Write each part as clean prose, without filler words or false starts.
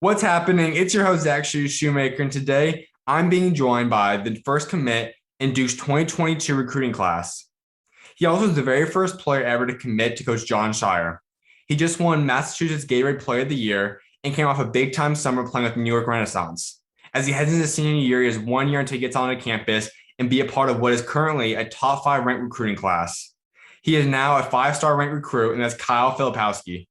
What's happening? It's your host, Zach Shoemaker, and today I'm being joined by the first commit in Duke's 2022 recruiting class. He also is the very first player ever to commit to Coach Jon Scheyer. He just won Massachusetts Gatorade Player of the Year and came off a big-time summer playing with New York Renaissance. As he heads into senior year, he has 1 year until he gets onto campus and be a part of what is currently a top 5 ranked recruiting class. He is now a 5-star ranked recruit, and that's Kyle Filipowski.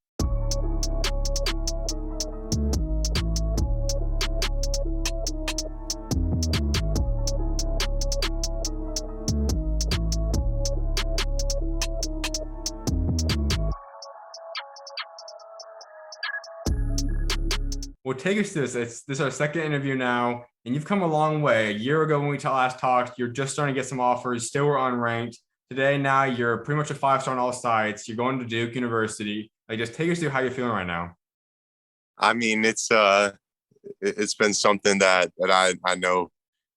Well, take us to this. This is our second interview now, and you've come a long way. A year ago when we last talked, you're just starting to get some offers, still were unranked. Today, now you're pretty much a 5-star on all sides. You're going to Duke University. Just take us through how you're feeling right now. I mean, it's been something that I know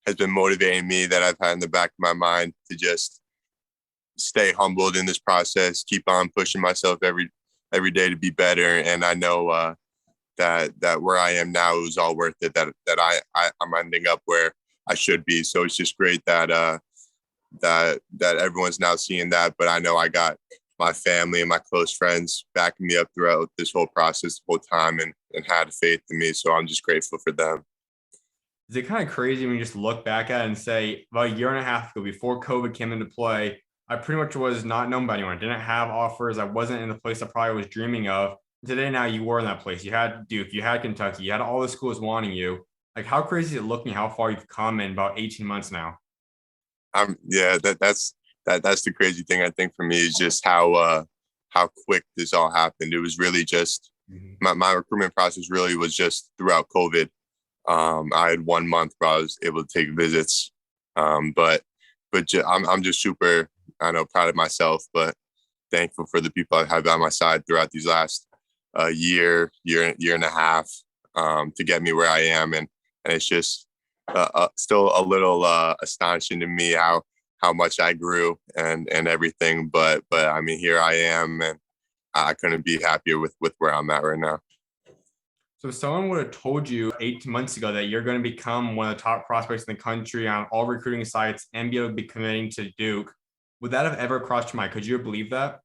has been motivating me, that I've had in the back of my mind to just stay humbled in this process, keep on pushing myself every day to be better. And I know that where I am now is all worth it. That I'm ending up where I should be. So it's just great that everyone's now seeing that. But I know I got my family and my close friends backing me up throughout this whole process, the whole time, and had faith in me. So I'm just grateful for them. Is it kind of crazy when you just look back at it and say, about a year and a half ago, before COVID came into play, I pretty much was not known by anyone. I didn't have offers. I wasn't in the place I probably was dreaming of. Today, now you were in that place. You had Duke, you had Kentucky, you had all the schools wanting you. How crazy is it looking how far you've come in about 18 months now? Yeah, that's the crazy thing. I think for me is just how quick this all happened. It was really just my recruitment process really was just throughout COVID. I had 1 month where I was able to take visits, but I'm just super, I know, proud of myself, but thankful for the people I have by my side throughout these last year and a half, to get me where I am. And it's just still a little astonishing to me how much I grew and everything. But I mean, here I am, and I couldn't be happier with where I'm at right now. So if someone would have told you 18 months ago that you're going to become one of the top prospects in the country on all recruiting sites and be able to be committing to Duke, would that have ever crossed your mind? Could you have believed that?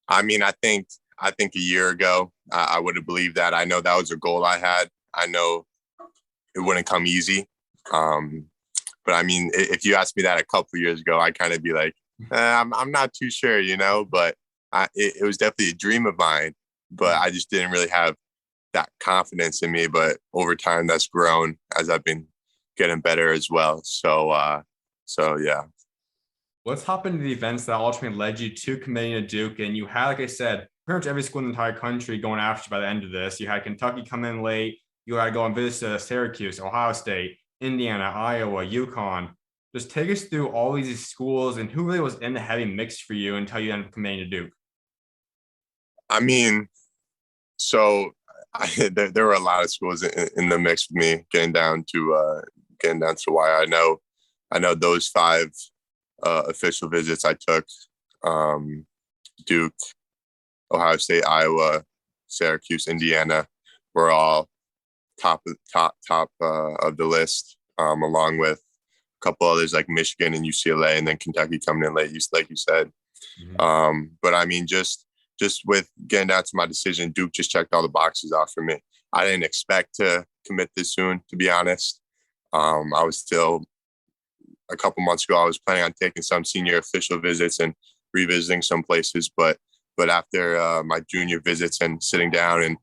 I mean, I think a year ago, I would have believed that. I know that was a goal I had. I know it wouldn't come easy. But I mean, if you asked me that a couple of years ago, I'd kind of be like, I'm not too sure, but it was definitely a dream of mine, but I just didn't really have that confidence in me. But over time, that's grown as I've been getting better as well. So yeah. Let's hop into the events that ultimately led you to committing to Duke. And you had, like I said, pretty much every school in the entire country going after you by the end of this. You had Kentucky come in late. You had to go and visit Syracuse, Ohio State, Indiana, Iowa, UConn. Just take us through all these schools and who really was in the heavy mix for you until you ended up committing to Duke. I mean, so there were a lot of schools in the mix with me getting down to why I know those 5 official visits I took, Duke, Ohio State, Iowa, Syracuse, Indiana, were all top of the list, along with a couple others like Michigan and UCLA, and then Kentucky coming in late, like you said. But I mean, just with getting down to my decision, Duke just checked all the boxes off for me. I didn't expect to commit this soon, to be honest. I was still, a couple months ago, I was planning on taking some senior official visits and revisiting some places, but after my junior visits and sitting down and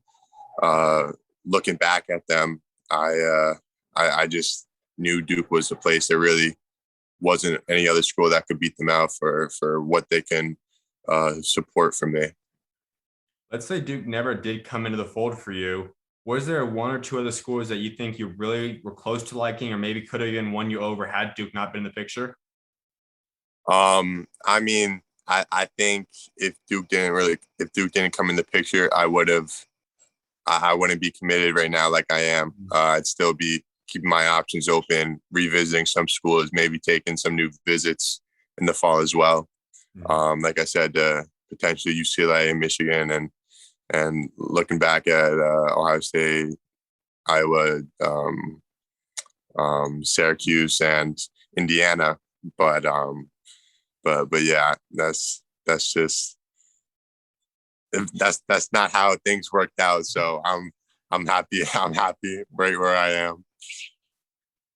looking back at them, I just knew Duke was the place. There really wasn't any other school that could beat them out for what they can support from me. Let's say Duke never did come into the fold for you. Was there 1 or 2 other schools that you think you really were close to liking, or maybe could have even won you over had Duke not been in the picture? I mean, I think if Duke didn't come in the picture, I wouldn't be committed right now like I am. I'd still be keeping my options open, revisiting some schools, maybe taking some new visits in the fall as well. Like I said, potentially UCLA and Michigan and looking back at Ohio State, Iowa, Syracuse, and Indiana. But yeah, that's not how things worked out. So I'm happy. I'm happy right where I am.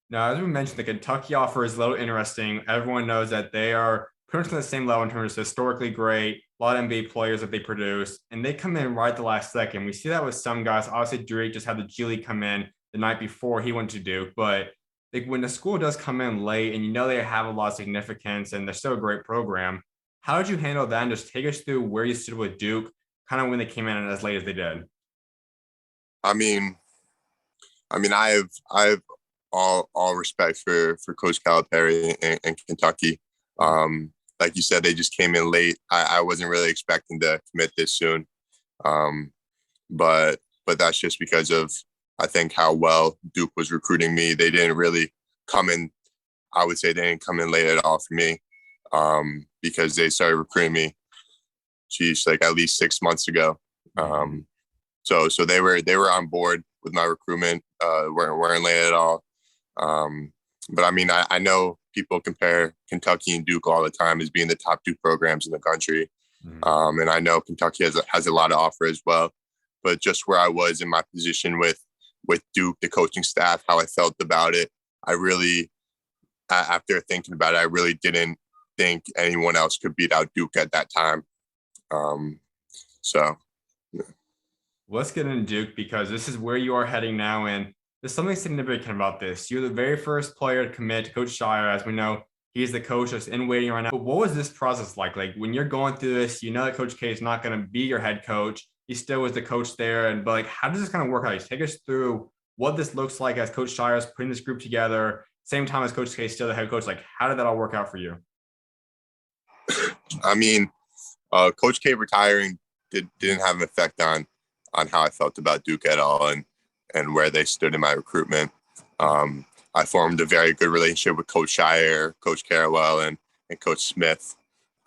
Now, as we mentioned, the Kentucky offer is a little interesting. Everyone knows that they are pretty much on the same level in terms of historically great, a lot of NBA players that they produce, and they come in right at the last second. We see that with some guys. Obviously, Drake just had the G League come in the night before he went to Duke, but like when the school does come in late and you know they have a lot of significance and they're still a great program, how did you handle that? And just take us through where you stood with Duke, kind of when they came in as late as they did. I mean, I have all respect for Coach Calipari and Kentucky. Like you said, they just came in late. I wasn't really expecting to commit this soon, um, but that's just because of I think how well Duke was recruiting me. They didn't really come in. I would say they didn't come in late at all for me, because they started recruiting me, geez, like at least 6 months ago. So they were on board with my recruitment. Weren't late at all. But I mean, I know people compare Kentucky and Duke all the time as being the top two programs in the country. And I know Kentucky has a lot to offer as well. But just where I was in my position with Duke, the coaching staff, how I felt about it, I really, after thinking about it, I really didn't think anyone else could beat out Duke at that time. So. Yeah. Let's get into Duke because this is where you are heading now. And there's something significant about this. You're the very first player to commit to Coach Scheyer. As we know, he's the coach that's in waiting right now. But what was this process like? Like when you're going through this, you know that Coach K is not going to be your head coach. He still was the coach there. But like, how does this kind of work out? You take us through what this looks like as Coach Scheyer is putting this group together, same time as Coach K is still the head coach. Like, how did that all work out for you? I mean, Coach K retiring didn't have an effect on how I felt about Duke at all and where they stood in my recruitment. I formed a very good relationship with Coach Scheyer, Coach Carawell, and Coach Smith.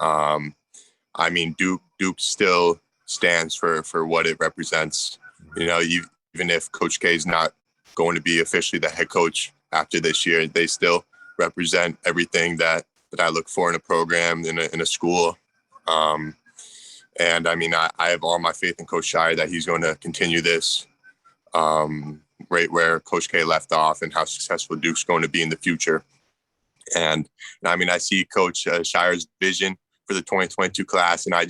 I mean, Duke still stands for what it represents. You know, even if Coach K is not going to be officially the head coach after this year, they still represent everything that I look for in a program, in a school. And I mean, I have all my faith in Coach Scheyer that he's going to continue this right where Coach K left off and how successful Duke's going to be in the future. And I mean, I see Coach Scheyer's vision for the 2022 class, and I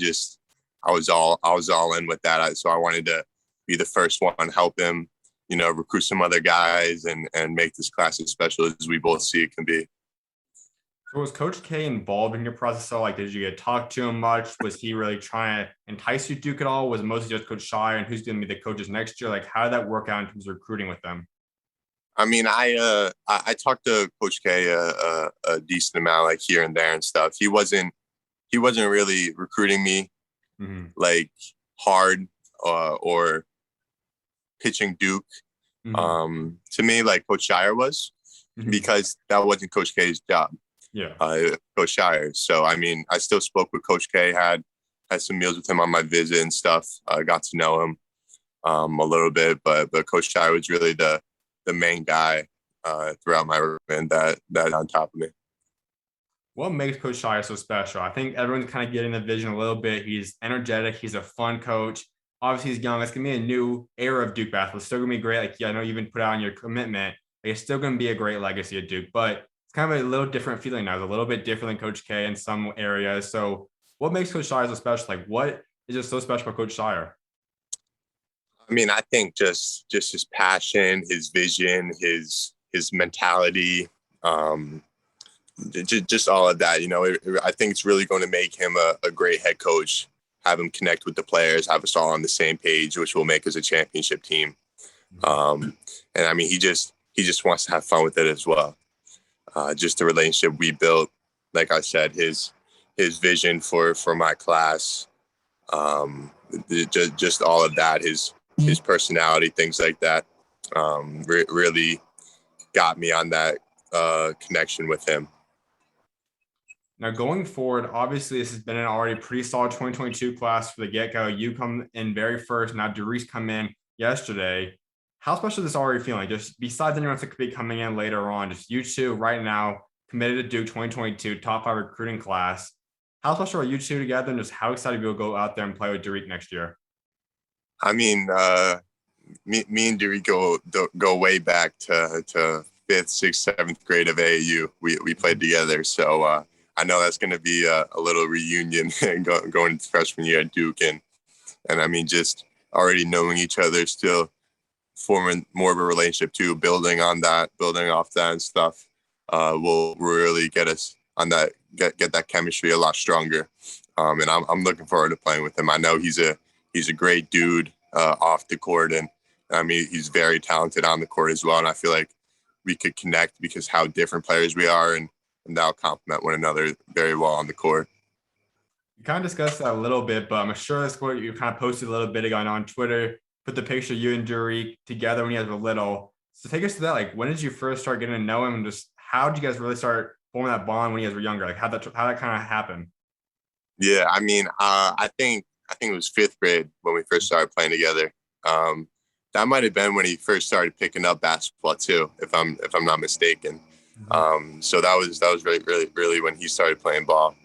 was all in with that. So I wanted to be the first one, help him, you know, recruit some other guys and make this class as special as we both see it can be. So was Coach K involved in your process? So like, did you get talked to him much? Was he really trying to entice you to Duke at all? Was it mostly just Coach Scheyer and who's going to be the coaches next year? Like, how did that work out in terms of recruiting with them? I mean, I talked to Coach K a decent amount, like here and there and stuff. He wasn't really recruiting me like hard or pitching Duke to me like Coach Scheyer was, because that wasn't Coach K's job. Yeah. Coach Scheyer. So I mean, I still spoke with Coach K, had some meals with him on my visit and stuff. I got to know him a little bit, but Coach Scheyer was really the main guy throughout my recruitment that on top of me. What makes Coach Scheyer so special? I think everyone's kind of getting the vision a little bit. He's energetic. He's a fun coach. Obviously, he's young. It's going to be a new era of Duke basketball. It's still going to be great. Like, yeah, I know you even put out on your commitment. Like, it's still going to be a great legacy at Duke, but it's kind of a little different feeling now. It's a little bit different than Coach K in some areas. So what makes Coach Scheyer so special? Like, what is just so special about Coach Scheyer? I mean, I think just his passion, his vision, his mentality, just all of that. You know, I think it's really going to make him a great head coach. Have him connect with the players, have us all on the same page, which will make us a championship team. And I mean, he just wants to have fun with it as well. Just the relationship we built, like I said, his vision for my class, just all of that, his personality, things like that, really got me on that connection with him. Now, going forward, obviously, this has been an already pretty solid 2022 class for the get-go. You come in very first. Now, Darius come in yesterday. How special is this already feeling? Just besides anyone that could be coming in later on, just you two right now committed to Duke 2022 top 5 recruiting class. How special are you two together, and just how excited you'll go out there and play with Dariq next year? I mean, me and Dewey go way back to fifth, sixth, seventh grade of AAU. We played together, so I know that's going to be a little reunion going into freshman year at Duke, and I mean just already knowing each other, still forming more of a relationship too, building off that and stuff. Will really get us on that get that chemistry a lot stronger, and I'm looking forward to playing with him. I know he's a great dude off the court, and I mean he's very talented on the court as well. And I feel like we could connect because how different players we are, and that'll complement one another very well on the court. You kind of discussed that a little bit, but I'm sure that's what you kind of posted a little bit ago on Twitter. Put the picture of you and Dariq together when you guys were little. So take us to that. Like, when did you first start getting to know him, and just how did you guys really start forming that bond when you guys were younger? Like, how that kind of happened? Yeah, I mean, I think it was fifth grade when we first started playing together. That might have been when he first started picking up basketball too, if I'm not mistaken. So that was really when he started playing ball.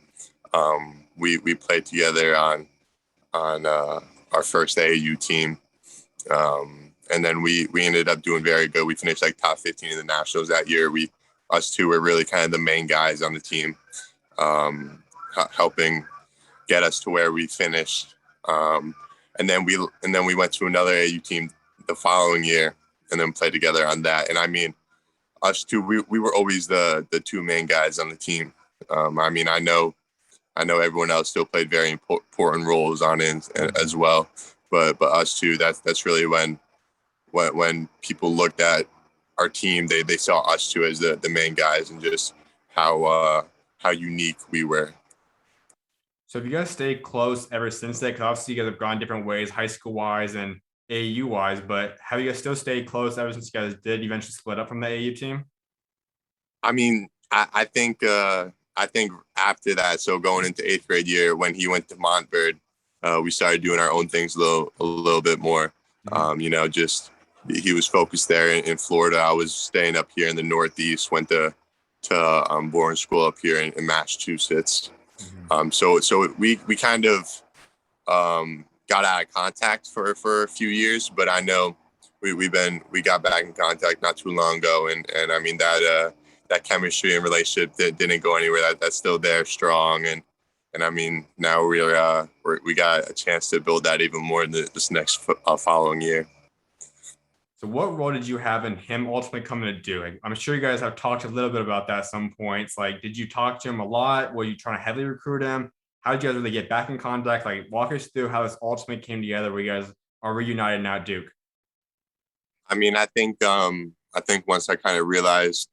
We played together on our first AAU team, and then we ended up doing very good. We finished like top 15 in the nationals that year. Us two were really kind of the main guys on the team, helping get us to where we finished. And then we went to another AAU team the following year, and then played together on that. And I mean, us two, we were always the two main guys on the team. I mean, I know everyone else still played very important roles on it as well, but us two, that's really when people looked at our team, they saw us two as the main guys, and just how unique we were. So if you guys stayed close ever since that, because obviously you guys have gone different ways, high school wise and AAU wise, but have you guys still stayed close ever since you guys did eventually split up from the AAU team? I mean, I think after that, so going into eighth grade year when he went to Montverde, we started doing our own things a little bit more. Just he was focused there in Florida. I was staying up here in the Northeast. Went to boarding school up here in Massachusetts. So we kind of got out of contact for a few years, but I know we got back in contact not too long ago, and I mean that chemistry and relationship that didn't go anywhere. That's still there, strong, and I mean now we got a chance to build that even more in this next following year. So what role did you have in him ultimately coming to do? Like, I'm sure you guys have talked a little bit about that at some points. Like, did you talk to him a lot? Were you trying to heavily recruit him? How did you guys really get back in contact? Like, walk us through how this ultimately came together where you guys are reunited now at Duke. I mean, I think once I kind of realized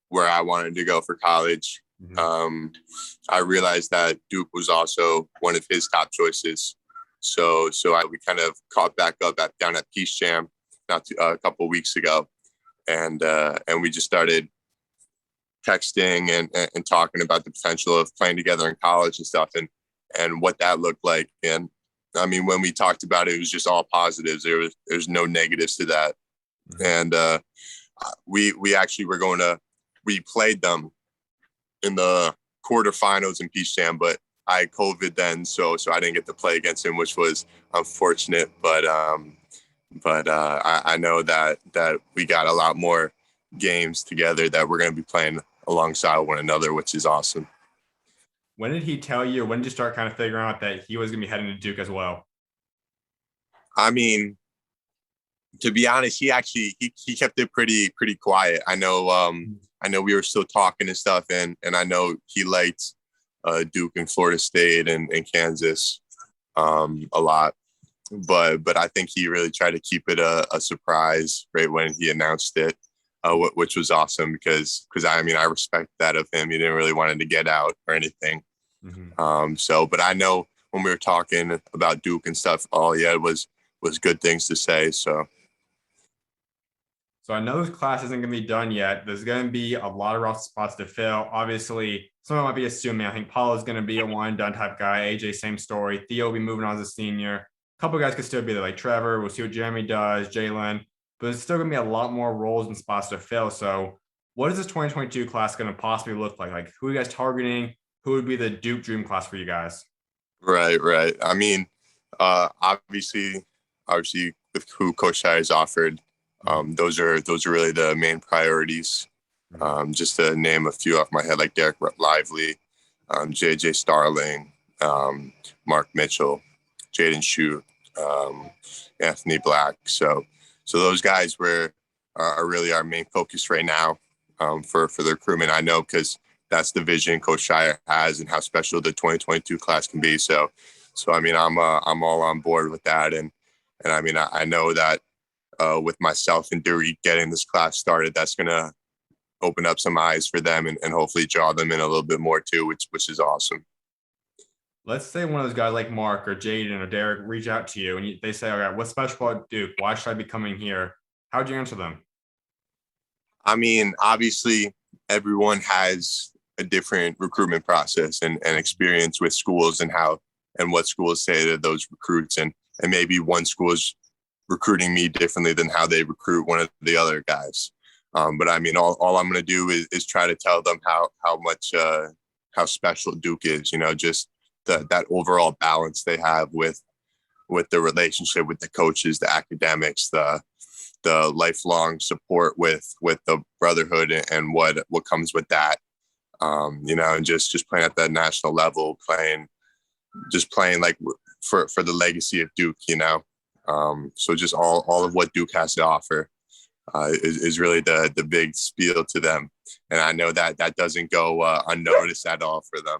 where I wanted to go for college, I realized that Duke was also one of his top choices. So we kind of caught back up down at Peace Jam a couple of weeks ago, and we just started texting and talking about the potential of playing together in college and stuff, and what that looked like. And I mean, when we talked about it, it was just all positives. There's no negatives to that. And we actually we played them in the quarterfinals in Peace Jam, but I had COVID then, so I didn't get to play against him, which was unfortunate. But I know that we got a lot more games together that we're going to be playing alongside one another, which is awesome. When did he tell you, or when did you start kind of figuring out that he was going to be heading to Duke as well? I mean, to be honest, he kept it pretty quiet. I know we were still talking and stuff, and I know he liked Duke and Florida State and Kansas a lot. But I think he really tried to keep it a surprise right when he announced it, which was awesome because I mean, I respect that of him. He didn't really want to get out or anything. But I know when we were talking about Duke and stuff, all he had was good things to say. So So I know this class isn't going to be done yet. There's going to be a lot of rough spots to fill. Obviously, someone might be assuming. I think Paul is going to be a one and done type guy. AJ, same story. Theo will be moving on as a senior. A couple of guys could still be there, like Trevor. We'll see what Jeremy does, Jalen. But there's still going to be a lot more roles and spots to fill. So what is this 2022 class going to possibly look like? Like, who are you guys targeting? Who would be the Duke dream class for you guys? Right. I mean, obviously, with who Coach Shire has offered, those are really the main priorities. Just to name a few off my head, like Derek Lively, JJ Starling, Mark Mitchell, Jaden Shute, Anthony Black. So those guys are really our main focus right now for the recruitment. I know because that's the vision Coach Shire has and how special the 2022 class can be. So I mean, I'm all on board with that, and I mean, I know that with myself and Dewey getting this class started, that's gonna open up some eyes for them and hopefully draw them in a little bit more too, which is awesome. Let's say one of those guys like Mark or Jaden or Derek reach out to you and they say, all right, what's special about Duke? Why should I be coming here? How'd you answer them? I mean, obviously, everyone has a different recruitment process and experience with schools and what schools say to those recruits. And maybe one school is recruiting me differently than how they recruit one of the other guys. But I mean, all I'm going to do is try to tell them how special Duke is, just that overall balance they have with the relationship with the coaches, the academics, the lifelong support with the brotherhood and what comes with that. And just playing at that national level, playing like for the legacy of Duke, so just all of what Duke has to offer is really the big spiel to them. And I know that doesn't go unnoticed at all for them.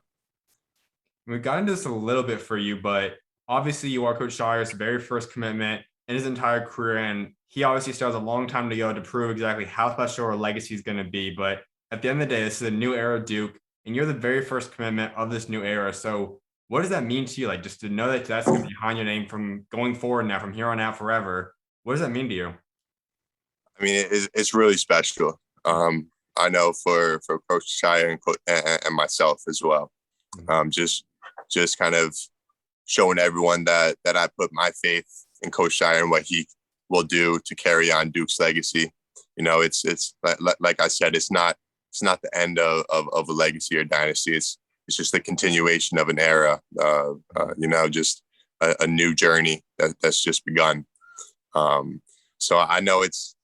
We got into this a little bit for you, but obviously you are Coach Shire's very first commitment in his entire career. And he obviously still has a long time to go to prove exactly how special our legacy is going to be. But at the end of the day, this is a new era of Duke, and you're the very first commitment of this new era. So what does that mean to you? Like, just to know that that's going to be behind your name from going forward now, from here on out forever. What does that mean to you? I mean, it's really special. I know for Coach Shire and myself as well. Just kind of showing everyone that I put my faith in Coach Shire and what he will do to carry on Duke's legacy. It's like I said, it's not the end of a legacy or dynasty. It's just the continuation of an era. Just a new journey that's just begun. So I know it's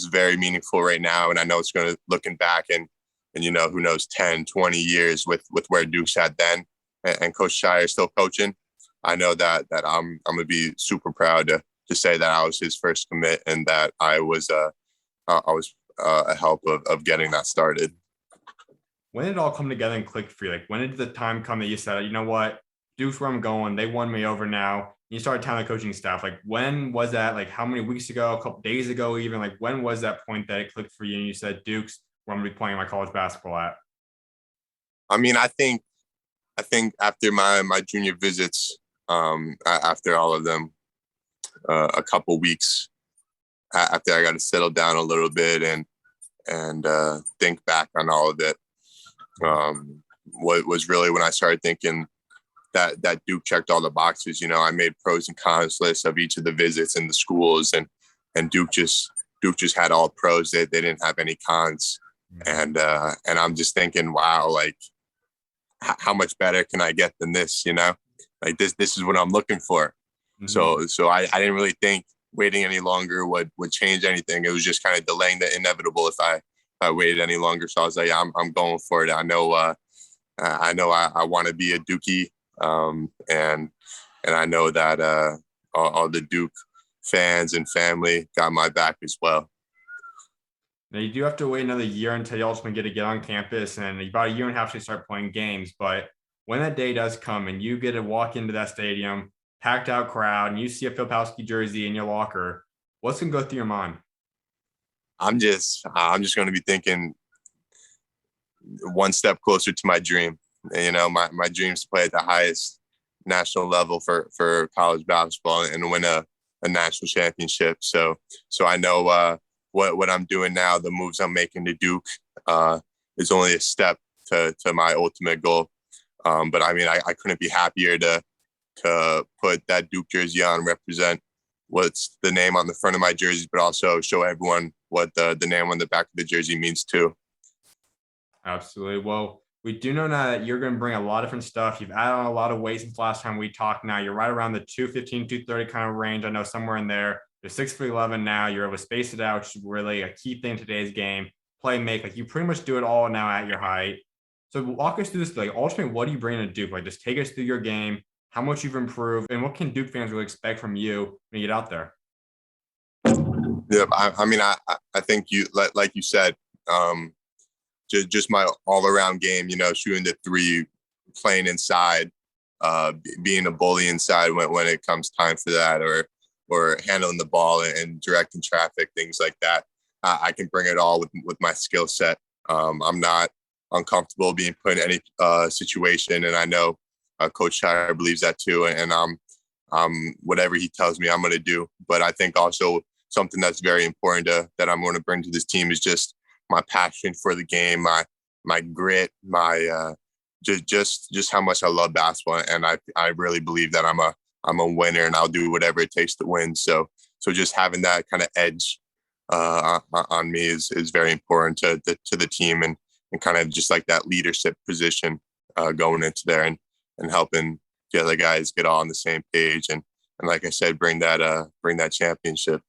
very meaningful right now, and I know it's going to looking back and who knows 10, 20 years with where Duke's at then, and Coach Shire still coaching. I know that I'm going to be super proud to say that I was his first commit and that I was a help of getting that started. When did it all come together and click for you? Like, when did the time come that you said, you know what, Duke's where I'm going. They won me over now. You started telling the coaching staff. Like, when was that? Like, how many weeks ago? A couple days ago, even? Like, when was that point that it clicked for you and you said, Duke's where I'm going to be playing my college basketball at? I mean, I think after my junior visits, after all of them, a couple weeks after I got to settle down a little bit and think back on all of it, what was really when I started thinking that Duke checked all the boxes. I made pros and cons lists of each of the visits and the schools, and Duke just had all pros. They didn't have any cons, and I'm just thinking, wow, like how much better can I get than this? Like this is what I'm looking for. Mm-hmm. So I didn't really think waiting any longer would change anything. It was just kind of delaying the inevitable if I waited any longer. So I was like, I'm going for it. I know I want to be a Dookie. And I know that all the Duke fans and family got my back as well. Now, you do have to wait another year until you ultimately get on campus, and about a year and a half to start playing games. But when that day does come and you get to walk into that stadium, packed out crowd, and you see a Filipowski jersey in your locker, what's going to go through your mind? I'm just going to be thinking one step closer to my dream. My dream is to play at the highest national level for college basketball and win a national championship. So I know what I'm doing now, the moves I'm making to Duke, is only a step to my ultimate goal. But I mean, I couldn't be happier to put that Duke jersey on, represent what's the name on the front of my jersey, but also show everyone what the name on the back of the jersey means too. Absolutely. Well, we do know now that you're going to bring a lot of different stuff. You've added on a lot of weight since last time we talked. Now you're right around the 215, 230 kind of range. I know somewhere in there. You're 6'11" now. You're able to space it out, which is really a key thing in today's game. Play make, like you pretty much do it all now at your height. So walk us through this. Like ultimately, what do you bring to Duke? Like just take us through your game, how much you've improved, and what can Duke fans really expect from you when you get out there? Yeah, I mean, I think you like you said, just my all around game. You know, shooting the three, playing inside, being a bully inside when it comes time for that, or handling the ball and directing traffic, things like that. I can bring it all with my skill set. I'm not uncomfortable being put in any situation, and I know Coach Scheyer believes that too. And whatever he tells me, I'm going to do. But I think also something that's very important that I'm going to bring to this team is just my passion for the game, my grit, my just how much I love basketball, and I really believe that I'm a winner, and I'll do whatever it takes to win. So just having that kind of edge on me is very important to the team, and kind of just like that leadership position going into there, and helping the other guys get all on the same page, and like I said, bring that championship.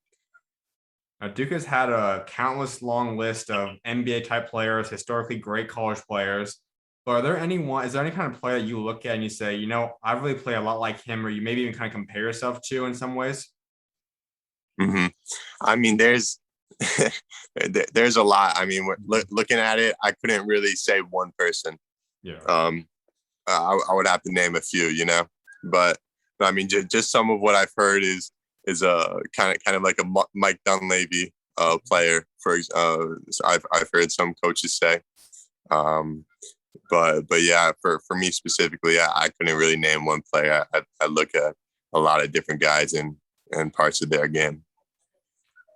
Duke has had a countless long list of NBA type players, historically great college players. But is there any kind of player that you look at and you say, you know, I really play a lot like him, or you maybe even kind of compare yourself to in some ways? Mm-hmm. I mean, there's there's a lot. I mean, looking at it, I couldn't really say one person. Yeah. I would have to name a few, you know, but I mean, just some of what I've heard is a kind of like a Mike Dunleavy player. I've heard some coaches say, but yeah, for me specifically, I couldn't really name one player. I look at a lot of different guys and parts of their game.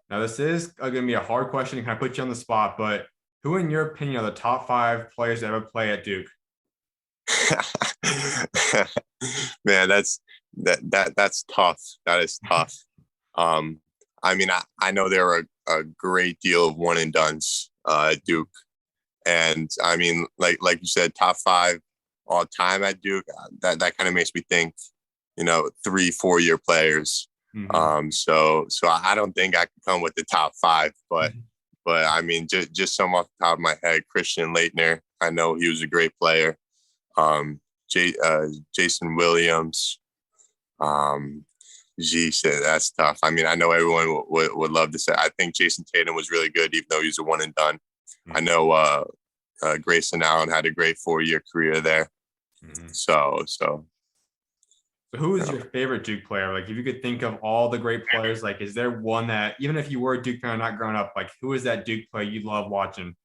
Now, this is going to be a hard question to kind of put you on the spot, but who, in your opinion, are the top 5 players to ever play at Duke? Man, that's tough. That is tough. I mean, I know there are a great deal of one and dones at Duke, and I mean, like you said, top 5 all time at Duke. That kind of makes me think, you know, 3-4 year players. Mm-hmm. So I don't think I can come with the top 5, but I mean, just some off the top of my head, Christian Laettner. I know he was a great player. Jason Williams. That's tough. I mean, I know everyone would love to say. I think Jason Tatum was really good, even though he was a one and done. Mm-hmm. I know Grayson Allen had a great 4-year career there. Mm-hmm. So who is your favorite Duke player? Like, if you could think of all the great players, like, is there one that, even if you were a Duke fan or not growing up, like, who is that Duke player you love watching?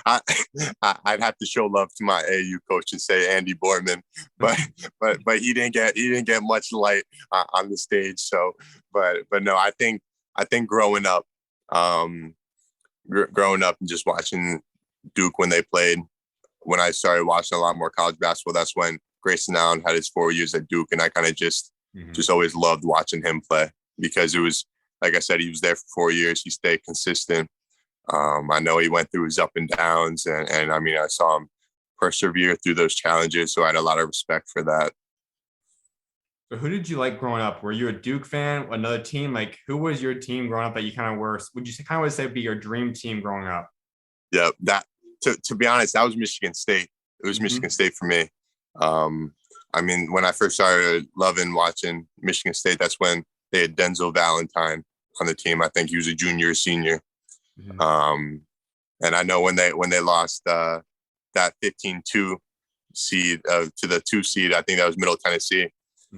I'd have to show love to my AU coach and say Andy Borman, but he didn't get much light on the stage. So, but no, I think growing up and just watching Duke when they played, when I started watching a lot more college basketball, that's when Grayson Allen had his 4 years at Duke, and I kind of just always loved watching him play, because it was, like I said, he was there for 4 years. He stayed consistent. I know he went through his up and downs, and I mean, I saw him persevere through those challenges. So I had a lot of respect for that. So who did you like growing up? Were you a Duke fan, another team? Like, who was your team growing up that you kind of were, would you kind of say be your dream team growing up? Yeah, to be honest, that was Michigan State. It was Michigan State for me. I mean, when I first started loving watching Michigan State, that's when they had Denzel Valentine on the team. I think he was a junior or senior. And I know when they lost that 15-2 seed to the 2 seed, I think that was Middle Tennessee.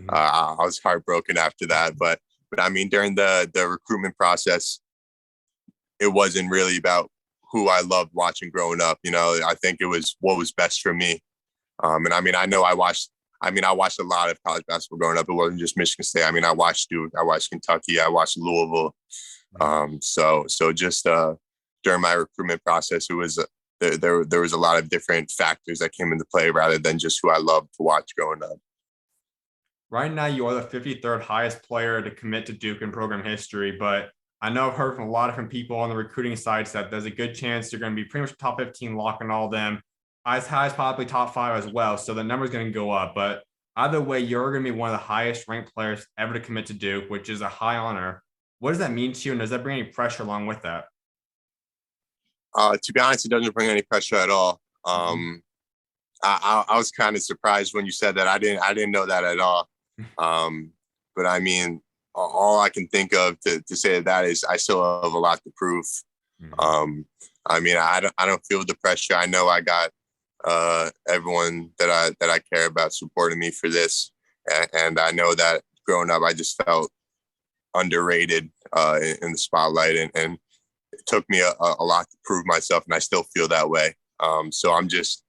I was heartbroken after that. But I mean, during the recruitment process, it wasn't really about who I loved watching growing up. You know, I think it was what was best for me. And I mean, I watched a lot of college basketball growing up. It wasn't just Michigan State. I mean, I watched Duke, I watched Kentucky, I watched Louisville. So just during my recruitment process, it was there was a lot of different factors that came into play rather than just who I loved to watch growing up. Right now, you are the 53rd highest player to commit to Duke in program history, but I know I've heard from a lot of different people on the recruiting sites that there's a good chance you're going to be pretty much top 15 locking all of them, as high as probably top five as well. So the number's going to go up. But either way, you're going to be one of the highest ranked players ever to commit to Duke, which is a high honor. What does that mean to you? And does that bring any pressure along with that? To be honest, it doesn't bring any pressure at all. I was kind of surprised when you said that. I didn't know that at all. But I mean, all I can think of to say that is I still have a lot to prove. I mean, I don't feel the pressure. I know I got everyone that I care about supporting me for this, and I know that growing up I just felt underrated in the spotlight, and it took me a lot to prove myself, and I still feel that way. So I'm just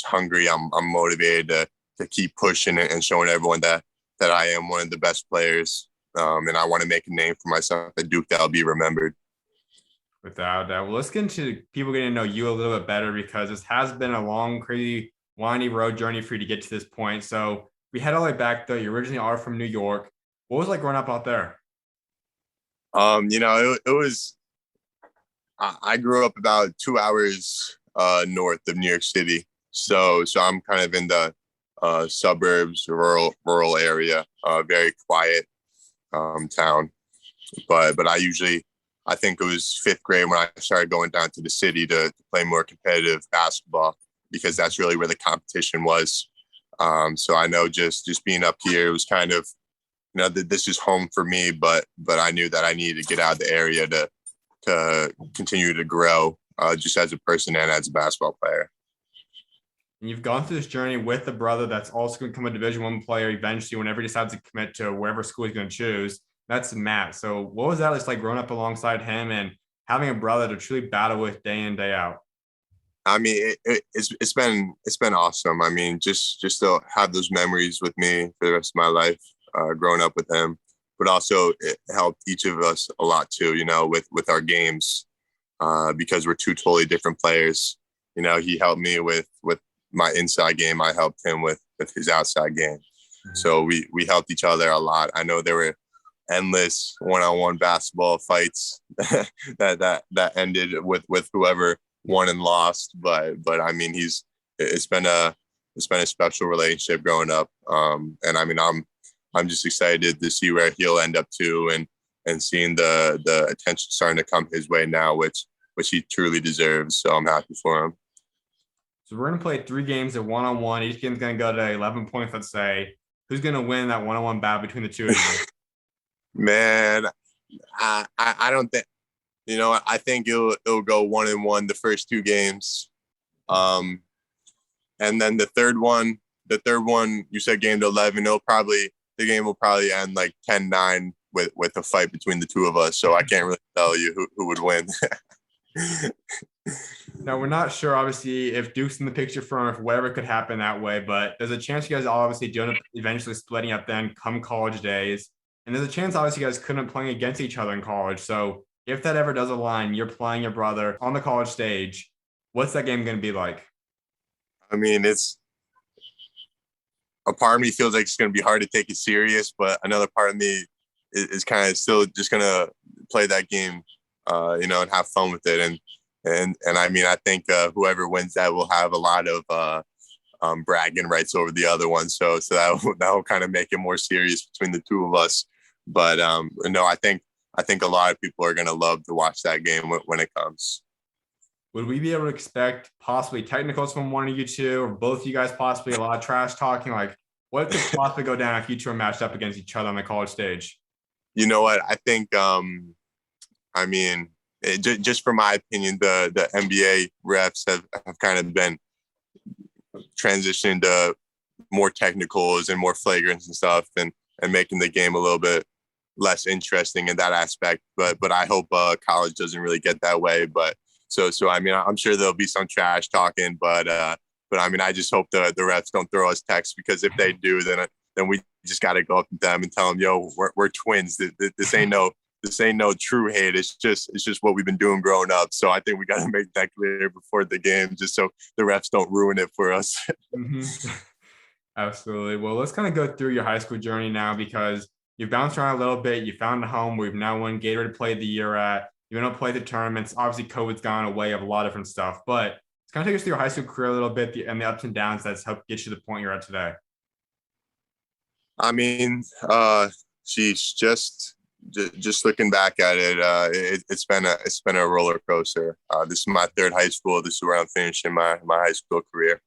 hungry. I'm motivated to keep pushing and showing everyone that I am one of the best players, and I want to make a name for myself at Duke that'll be remembered. Without doubt. Well, let's get into people getting to know you a little bit better because this has been a long, crazy, windy road journey for you to get to this point. So we head all the way back though. You originally are from New York. What was it like growing up out there? It was. I grew up about 2 hours north of New York City, so I'm kind of in the suburbs, rural area, very quiet town. But I think it was fifth grade when I started going down to the city to play more competitive basketball because that's really where the competition was. So I know just being up here, it was kind of, this is home for me, but I knew that I needed to get out of the area to continue to grow just as a person and as a basketball player. And you've gone through this journey with a brother that's also going to become a Division I player eventually whenever he decides to commit to wherever school he's going to choose. That's Matt. So what was that like growing up alongside him and having a brother to truly battle with day in, day out? I mean, it's been awesome. I mean, just to have those memories with me for the rest of my life, growing up with him, but also it helped each of us a lot too. With our games, because we're two totally different players. He helped me with my inside game. I helped him with his outside game. So we helped each other a lot. I know there were endless one-on-one basketball fights that ended with whoever won and lost. But I mean, it's been a special relationship growing up. And I mean, I'm just excited to see where he'll end up too, and seeing the attention starting to come his way now, which he truly deserves. So I'm happy for him. So we're going to play 3 games at one-on-one. Each game's going to go to 11 points, let's say. Who's going to win that one-on-one battle between the two of you? Man, I don't think, I think it'll go 1-1 the first 2 games. And then the third one, you said game to 11, the game will probably end like 10-9 with a fight between the two of us. So I can't really tell you who would win. Now, we're not sure, obviously, if Duke's in the picture for him, if whatever could happen that way, but there's a chance you guys all obviously do end up eventually splitting up then come college days. And there's a chance, obviously, you guys couldn't be playing against each other in college. So if that ever does align, you're playing your brother on the college stage. What's that game going to be like? I mean, it's a part of me feels like it's going to be hard to take it serious, but another part of me is kind of still just going to play that game, and have fun with it. And I mean, I think whoever wins that will have a lot of bragging rights over the other one. So that will kind of make it more serious between the two of us. But no, I think a lot of people are going to love to watch that game when it comes. Would we be able to expect possibly technicals from one of you two, or both of you guys possibly a lot of trash talking? Like, what could possibly go down if you two are matched up against each other on the college stage? You know what? I think, I mean, just from my opinion, the NBA refs have kind of been transitioning to more technicals and more flagrants and stuff, and making the game a little bit less interesting in that aspect. But I hope college doesn't really get that way. But so I mean, I'm sure there'll be some trash talking, but I mean, I just hope the refs don't throw us texts, because if they do, then we just got to go up to them and tell them, yo, we're twins. This ain't no this ain't no true hate. It's just what we've been doing growing up. So I think we got to make that clear before the game, just so the refs don't ruin it for us. Mm-hmm. Absolutely. Well, let's kind of go through your high school journey now because you've bounced around a little bit. You found a home where you've now won Gatorade Play of the Year at. You don't play the tournaments. Obviously, COVID's gone away of a lot of different stuff, but it's kind of take us through your high school career a little bit and the ups and downs that's helped get you to the point you're at today. I mean, she's just looking back at it, it's been a roller coaster. This is my third high school. This is where I'm finishing my high school career,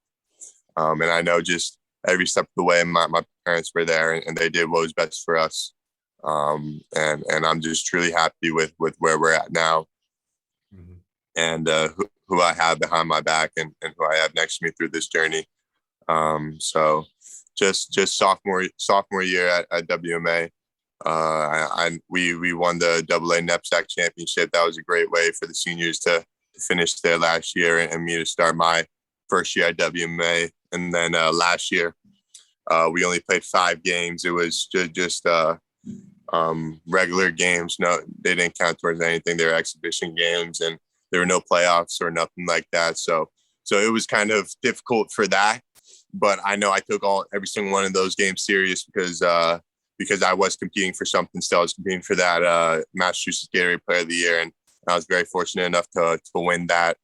and I know just every step of the way, my parents were there and they did what was best for us. And I'm just truly happy with where we're at now, mm-hmm. and who I have behind my back and who I have next to me through this journey. So just sophomore year at WMA. We won the AA NEPSAC championship. That was a great way for the seniors to finish their last year and me to start my first year at WMA. And then last year, we only played 5 games. It was just regular games. No, they didn't count towards anything. They were exhibition games, and there were no playoffs or nothing like that. So it was kind of difficult for that. But I know I took every single one of those games serious because I was competing for something still. I was competing for that Massachusetts Gatorade Player of the Year, and I was very fortunate enough to win that.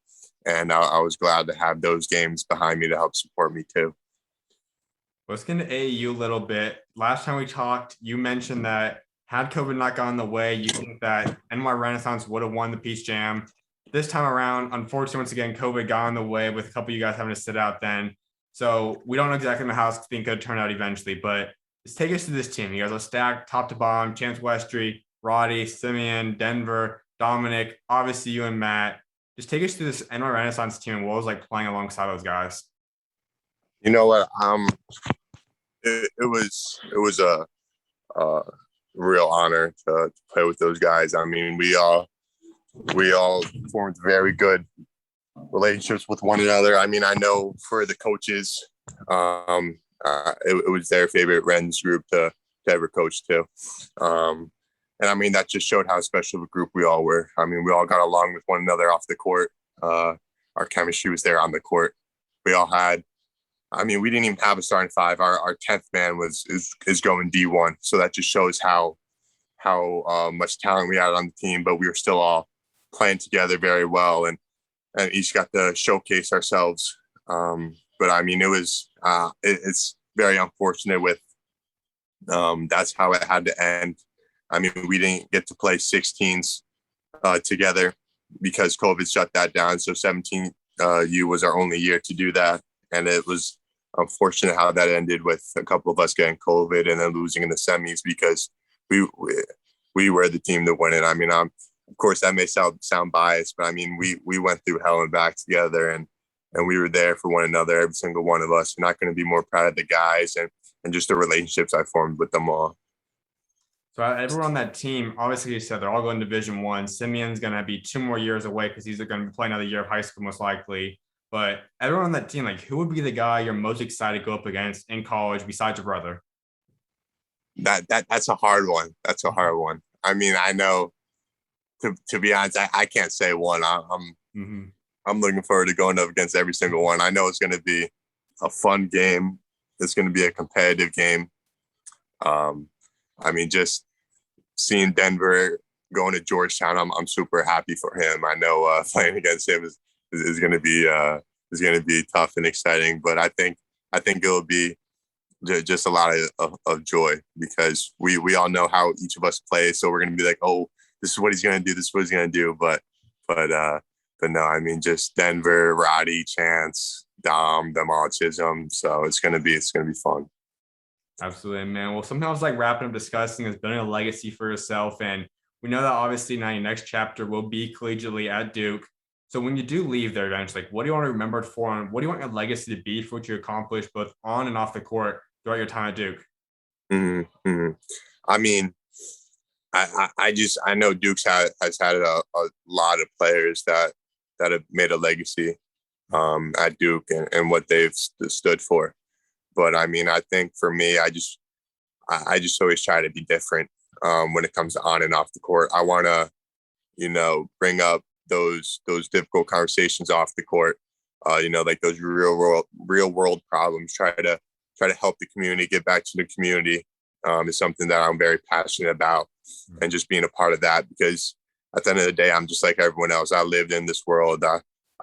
And I was glad to have those games behind me to help support me too. Let's get into AAU a little bit. Last time we talked, you mentioned that had COVID not gone the way, you think that NY Renaissance would have won the Peach Jam. This time around, unfortunately, once again, COVID got in the way with a couple of you guys having to sit out then. So we don't know exactly how it's going to turn out eventually, but let's take us to this team. You guys are stacked top to bottom. Chance Westry, Roddy, Simeon, Denver, Dominic, obviously you and Matt. Just take us through this NY Renaissance team and what was like playing alongside those guys. You know what? It was a real honor to play with those guys. I mean, we all formed very good relationships with one another. I mean, I know for the coaches, it was their favorite Rens group to ever coach too. And I mean, that just showed how special of a group we all were. I mean, we all got along with one another off the court. Our chemistry was there on the court. We all had, I mean, we didn't even have a starting 5. Our 10th man is going D1. So that just shows how much talent we had on the team, but we were still all playing together very well and each got to showcase ourselves. But I mean, it's very unfortunate with, that's how it had to end. I mean, we didn't get to play 16s together because COVID shut that down. So 17U was our only year to do that. And it was unfortunate how that ended with a couple of us getting COVID and then losing in the semis because we were the team to win it. I mean, of course, that may sound biased, but I mean, we went through hell and back together and we were there for one another, every single one of us. We're not going to be more proud of the guys and just the relationships I formed with them all. So everyone on that team, obviously you said they're all going to Division I. Simeon's going to be 2 more years away because he's going to play another year of high school most likely. But everyone on that team, like who would be the guy you're most excited to go up against in college besides your brother? That's a hard one. That's a hard one. I mean, I know to be honest, I can't say one. I'm looking forward to going up against every single one. I know it's going to be a fun game. It's going to be a competitive game. I mean, just seeing Denver going to Georgetown, I'm super happy for him. I know playing against him is going to be tough and exciting, but I think it'll be just a lot of joy because we all know how each of us play. So we're going to be like, oh, this is what he's going to do. This is what he's going to do. But no, I mean, just Denver, Roddy, Chance, Dom, them all, Chisholm. So it's going to be fun. Absolutely, man. Well, sometimes like wrapping up discussing is building a legacy for yourself. And we know that obviously now your next chapter will be collegiately at Duke. So when you do leave there eventually, like, what do you want to be remembered for? And what do you want your legacy to be for what you accomplished both on and off the court throughout your time at Duke? Mm-hmm. I mean, I know Duke's has had a lot of players that have made a legacy at Duke and what they've stood for. But I mean, I think for me, I just always try to be different. when it comes to on and off the court. I want to, bring up those difficult conversations off the court. Like those real world problems. Try to help the community, get back to the community. Is something that I'm very passionate about, and just being a part of that, because at the end of the day, I'm just like everyone else. I lived in this world.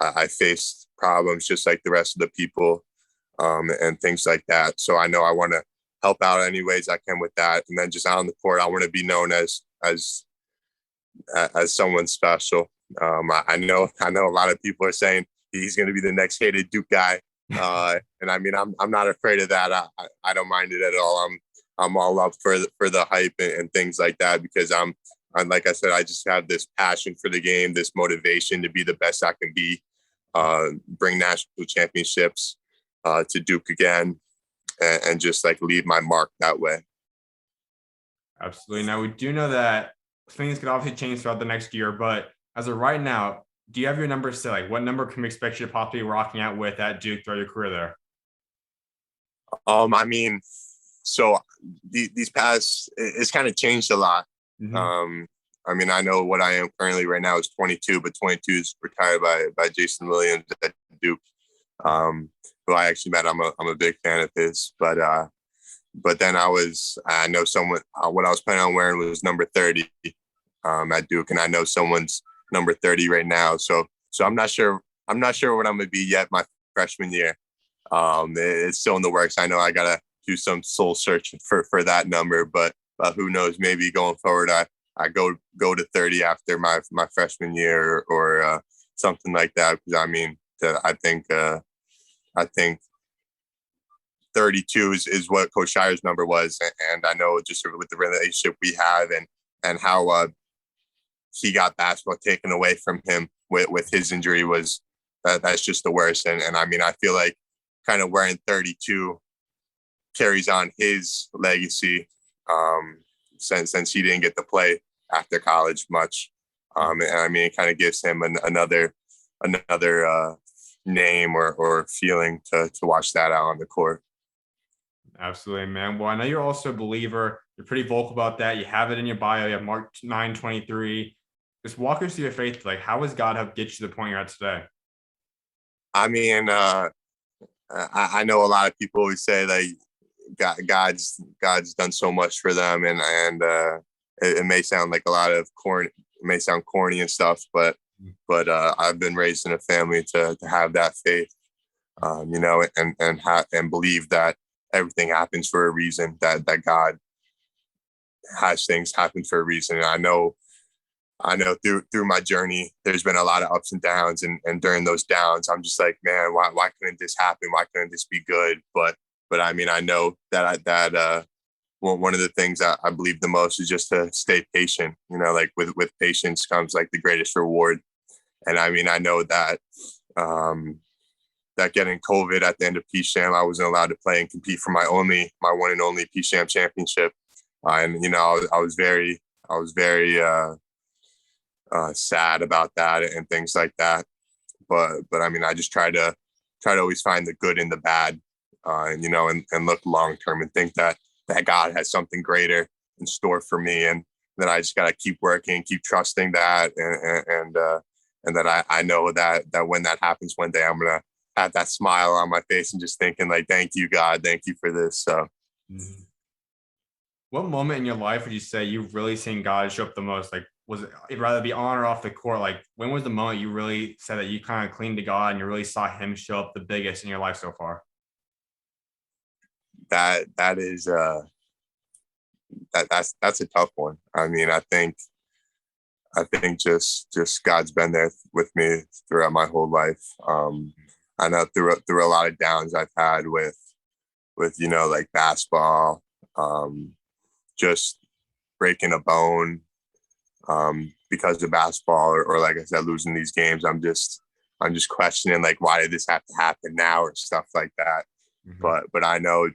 I faced problems just like the rest of the people, and things like that. So I know I want to help out any ways I can with that. And then just out on the court, I want to be known as someone special. I know a lot of people are saying he's going to be the next hated Duke guy, and I mean I'm not afraid of that. I don't mind it at all. I'm all up for the hype and things like that, because I'm like I said, I just have this passion for the game, this motivation to be the best I can be, bring national championships to Duke again, and just like leave my mark that way. Absolutely. Now, we do know that things could obviously change throughout the next year, but as of right now, do you have your number set? Like, what number can we expect you to possibly be rocking out with at Duke throughout your career there? I mean, so these past, it's kind of changed a lot. Mm-hmm. I mean, I know what I am currently right now is 22, but 22 is retired by Jason Williams at Duke, who I actually met. I'm a big fan of his, but then I know someone, what I was planning on wearing was number 30 at Duke, and I know someone's number 30 right now. So I'm not sure what I'm gonna be yet my freshman year. It's still in the works. I know I gotta do some soul searching for that number, but who knows? Maybe going forward, I go to 30 after my freshman year, or something like that. Because I mean, I think 32 is what Coach Shire's number was, and I know just with the relationship we have, and how he got basketball taken away from him with his injury, was that's just the worst. And I mean, I feel like kind of wearing 32 carries on his legacy, since he didn't get to play after college much. And I mean, it kind of gives him another name or feeling to watch that out on the court. Absolutely, man. Well, I know you're also a believer. You're pretty vocal about that. You have it in your bio. You have Mark 9:23. Just walk us through your faith. Like, how has God helped get you to the point you're at today? I mean, I know a lot of people always say like God's done so much for them, and it may sound like a lot of corny, it may sound corny and stuff, but I've been raised in a family to have that faith, and believe that everything happens for a reason, that God has things happen for a reason. And I know through my journey, there's been a lot of ups and downs, and during those downs, I'm just like, man, why couldn't this happen? Why couldn't this be good? But I mean, I know that one of the things that I believe the most is just to stay patient. Like with patience comes like the greatest reward. And I mean, I know that that getting COVID at the end of PSHAM, I wasn't allowed to play and compete for my one and only PSHAM championship. And I was very sad about that and things like that. But I mean, I just try to always find the good in the bad, and look long term and think that God has something greater in store for me, and then I just got to keep working, keep trusting that, and that I know that when that happens one day, I'm gonna have that smile on my face and just thinking like, thank you, God, thank you for this. So. Mm-hmm. What moment in your life would you say you've really seen God show up the most? Like, was it rather be on or off the court? Like, when was the moment you really said that you kind of cleaned to God and you really saw him show up the biggest in your life so far? That is that's a tough one. I mean, I think just God's been there with me throughout my whole life. I know through a lot of downs I've had with like basketball, just breaking a bone because of basketball, or like I said, losing these games. I'm just questioning like, why did this have to happen now, or stuff like that. Mm-hmm. But I know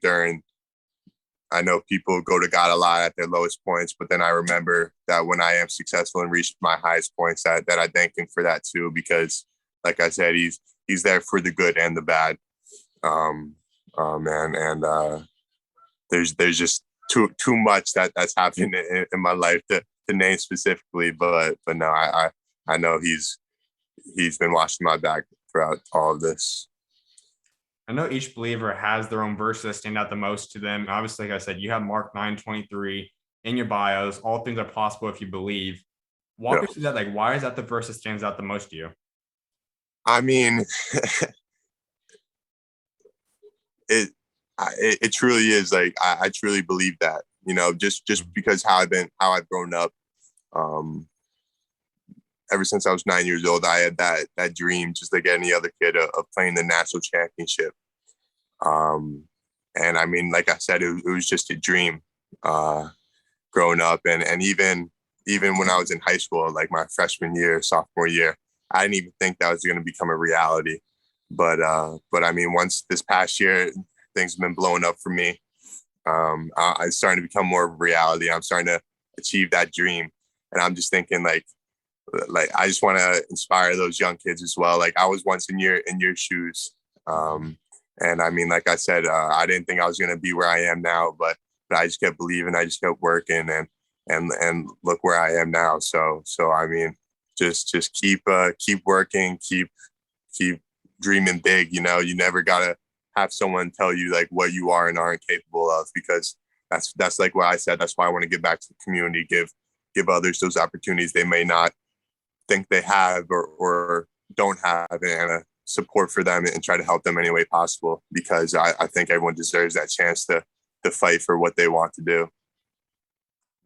people go to God a lot at their lowest points, but then I remember that when I am successful and reach my highest points, that I thank him for that too, because like I said, he's there for the good and the bad. There's just too much that's happened in my life to name specifically, but no, I know he's been watching my back throughout all of this. I know each believer has their own verse that stand out the most to them. Obviously, like I said, you have Mark 9:23 in your bios. All things are possible if you believe. Walk us through that. Like, why is that the verse that stands out the most to you? I mean, it truly is. Like, I truly believe that. Just because how I've grown up. Ever since I was 9 years old, I had that dream, just like any other kid, of playing the national championship. And I mean, like I said, it was just a dream growing up, and even when I was in high school, like my freshman year, sophomore year, I didn't even think that was going to become a reality. But I mean, once this past year, things have been blowing up for me. It's starting to become more of a reality. I'm starting to achieve that dream, and I'm just thinking like I just want to inspire those young kids as well. Like I was once in your shoes. And I mean, like I said, I didn't think I was going to be where I am now, but I just kept believing, I just kept working, and look where I am now. So I mean, just keep working, keep dreaming big. You never gotta have someone tell you like what you are and aren't capable of, because that's like what I said. That's why I want to give back to the community, give others those opportunities they may not think they have or don't have, and support for them and try to help them any way possible, because I think everyone deserves that chance to fight for what they want to do.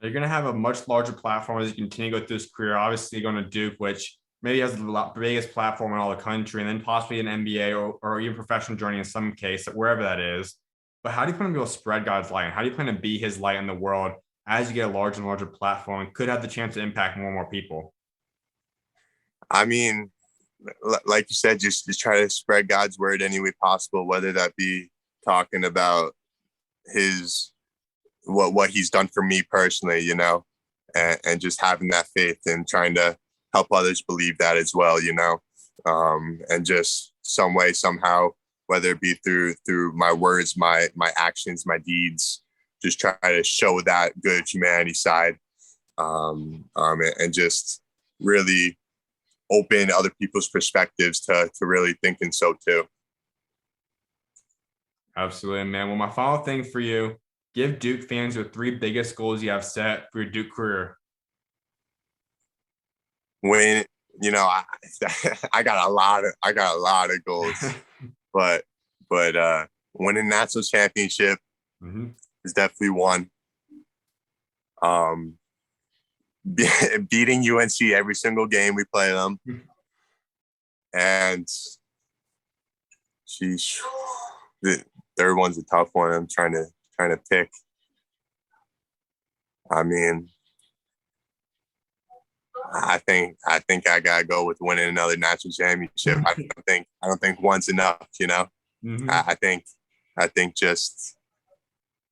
You're going to have a much larger platform as you continue to go through this career. Obviously, going to Duke, which maybe has the biggest platform in all the country, and then possibly an NBA or even professional journey in some case, wherever that is. But how do you plan to be able to spread God's light? And how do you plan to be his light in the world as you get a larger and larger platform and could have the chance to impact more and more people? I mean, like you said, just try to spread God's word any way possible, whether that be talking about what he's done for me personally, and just having that faith and trying to help others believe that as well, and just some way, somehow, whether it be through my words, my actions, my deeds, just try to show that good humanity side, and just really open other people's perspectives to really thinking so too. Absolutely, man. Well, my final thing for you, give Duke fans your 3 biggest goals you have set for your Duke career. When, I got a lot of goals, but winning national championship is definitely one. Beating UNC every single game we play them, and the third one's a tough one. I'm trying to pick. I mean, I think I gotta go with winning another national championship. I don't think one's enough. I think just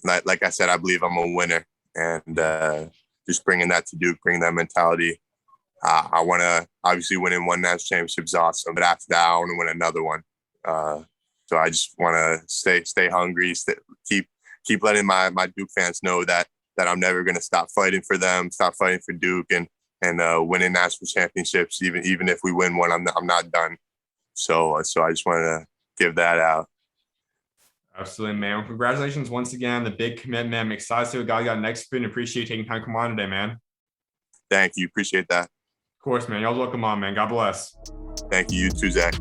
like I said, I believe I'm a winner, and just bringing that to Duke, bringing that mentality. I want to obviously winning one national championship is awesome, but after that, I want to win another one. So I just want to stay hungry, keep letting my Duke fans know that I'm never going to stop fighting for them, stop fighting for Duke, and winning national championships. Even if we win one, I'm not done. So I just want to give that out. Absolutely, man. Well, congratulations once again. The big commitment. I'm excited to see what God got next for you, and appreciate you taking time to come on today, man. Thank you. Appreciate that. Of course, man. Y'all welcome on, man. God bless. Thank you. You too, Zach.